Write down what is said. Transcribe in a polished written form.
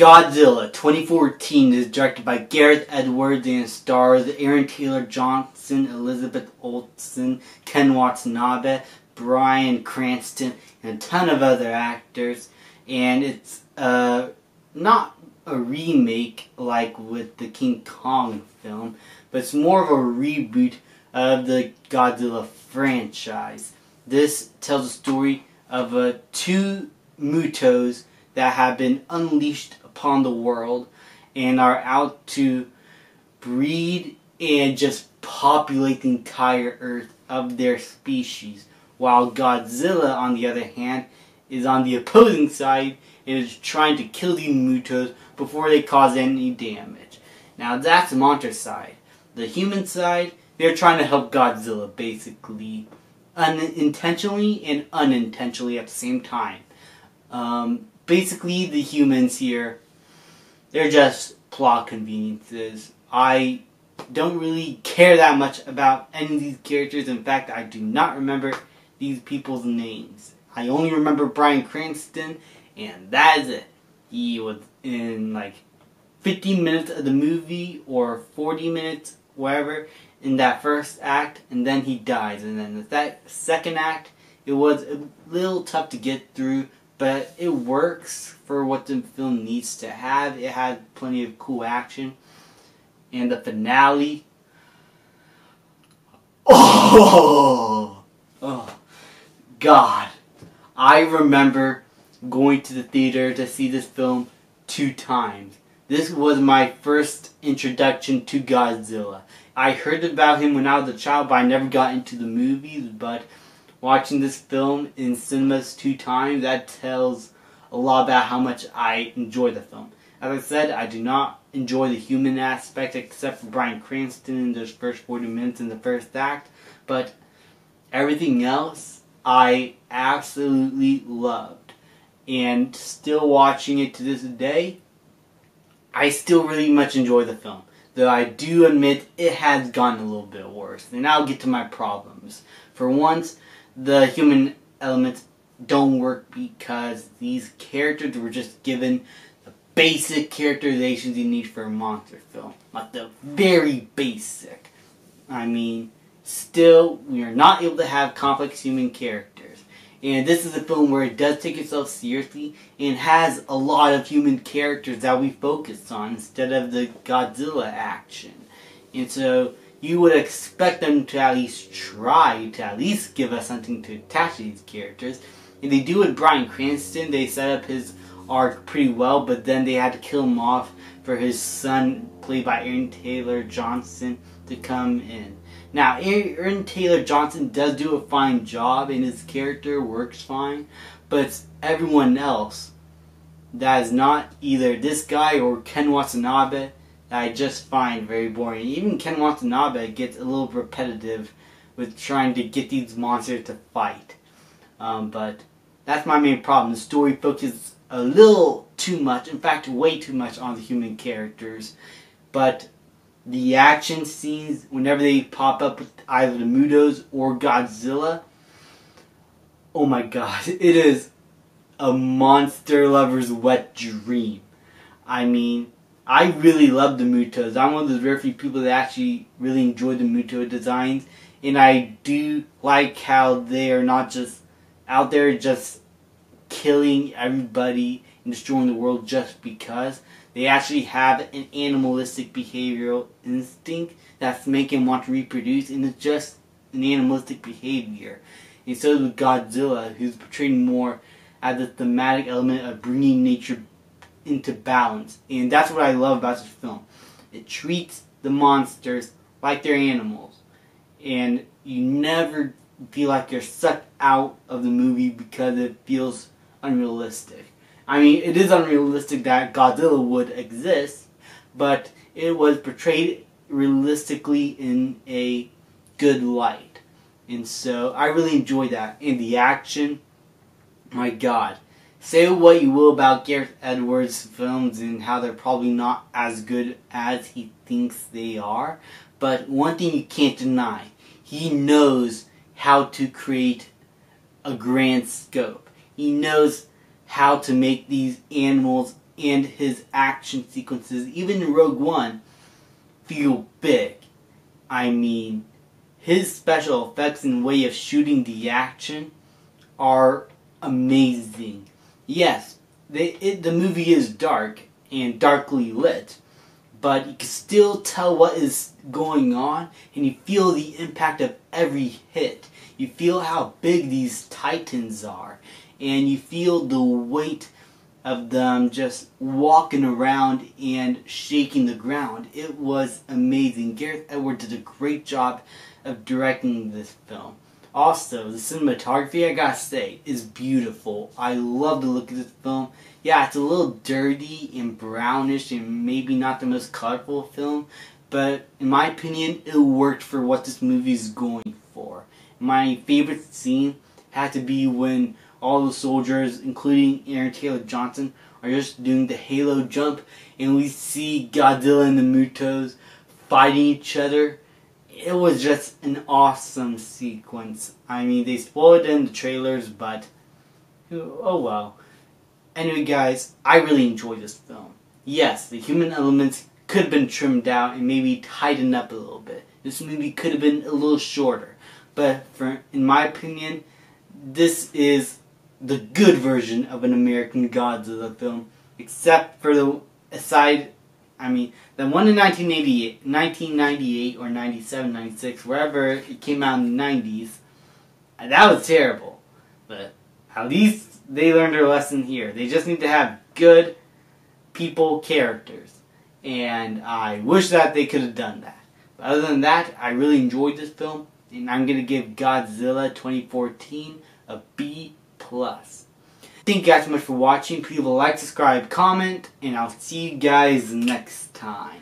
Godzilla 2014 is directed by Gareth Edwards and stars Aaron Taylor Johnson, Elizabeth Olsen, Ken Watanabe, Bryan Cranston, and a ton of other actors. And it's not a remake like with the King Kong film, but it's more of a reboot of the Godzilla franchise. This tells a story of two Mutos that have been unleashed upon the world and are out to breed and just populate the entire earth of their species, while Godzilla, on the other hand, is on the opposing side and is trying to kill these Mutos before they cause any damage. Now that's the monster side. The human side, they're trying to help Godzilla, basically, unintentionally and unintentionally at the same time. Basically, the humans here, they're just plot conveniences. I don't really care that much about any of these characters. In fact, I do not remember these people's names. I only remember Bryan Cranston, and that is it. He was in like 50 minutes of the movie, or 40 minutes, whatever, in that first act, and then he dies. And then the second act, it was a little tough to get through, but it works for what the film needs to have. It had plenty of cool action. And the finale, oh God. I remember going to the theater to see this film 2 times. This was my first introduction to Godzilla. I heard about him when I was a child, but I never got into the movies. But watching this film in cinemas 2 times, that tells a lot about how much I enjoy the film. As I said, I do not enjoy the human aspect except for Bryan Cranston in those first 40 minutes in the first act. But everything else, I absolutely loved. And still watching it to this day, I still really much enjoy the film. Though I do admit it has gotten a little bit worse. And I'll get to my problems. For once, the human elements don't work because these characters were just given the basic characterizations you need for a monster film. Like the very basic. I mean, still, we are not able to have complex human characters. And this is a film where it does take itself seriously and has a lot of human characters that we focus on instead of the Godzilla action. And so you would expect them to at least try to at least give us something to attach to these characters. And they do with Bryan Cranston. They set up his arc pretty well, but then they had to kill him off for his son, played by Aaron Taylor Johnson, to come in. Now, Aaron Taylor Johnson does do a fine job, and his character works fine, but it's everyone else that is not either this guy or Ken Watanabe that I just find very boring. Even Ken Watanabe gets a little repetitive with trying to get these monsters to fight. But that's my main problem. The story focuses a little too much, in fact way too much, on the human characters. But the action scenes, whenever they pop up with either the Mutos or Godzilla, oh my god, it is a monster lover's wet dream. I mean, I really love the Mutos. I'm one of those rare few people that actually really enjoy the Muto designs. And I do like how they are not just out there just killing everybody and destroying the world just because. They actually have an animalistic behavioral instinct that's making them want to reproduce, and it's just an animalistic behavior. And so with Godzilla, who's portrayed more as a thematic element of bringing nature into balance. And that's what I love about this film. It treats the monsters like they're animals. And you never feel like you're sucked out of the movie because it feels unrealistic. I mean, it is unrealistic that Godzilla would exist, but it was portrayed realistically in a good light. And so I really enjoyed that. And the action, my god. Say what you will about Gareth Edwards' films and how they're probably not as good as he thinks they are, but one thing you can't deny, he knows how to create a grand scope. He knows how to make these animals and his action sequences, even in Rogue One, feel big. I mean, his special effects and way of shooting the action are amazing. Yes, the movie is dark and darkly lit, but you can still tell what is going on, and you feel the impact of every hit. You feel how big these titans are, and you feel the weight of them just walking around and shaking the ground. It was amazing. Gareth Edwards did a great job of directing this film. Also, the cinematography, I gotta say, is beautiful. I love the look of this film. Yeah, it's a little dirty and brownish and maybe not the most colorful film, but in my opinion, it worked for what this movie is going for. My favorite scene had to be when all the soldiers, including Aaron Taylor Johnson, are just doing the halo jump, and we see Godzilla and the Mutos fighting each other. It was just an awesome sequence. I mean, they spoiled it in the trailers, but oh well. Anyway, guys, I really enjoyed this film. Yes, the human elements could have been trimmed out and maybe tightened up a little bit. This movie could have been a little shorter, but in my opinion, this is the good version of an American Godzilla film, except for the one in 1998 or 97, 96, wherever it came out in the 90s, that was terrible. But at least they learned their lesson here. They just need to have good people characters. And I wish that they could have done that. But other than that, I really enjoyed this film, and I'm going to give Godzilla 2014 a B+. Thank you guys so much for watching. Please like, subscribe, comment, and I'll see you guys next time.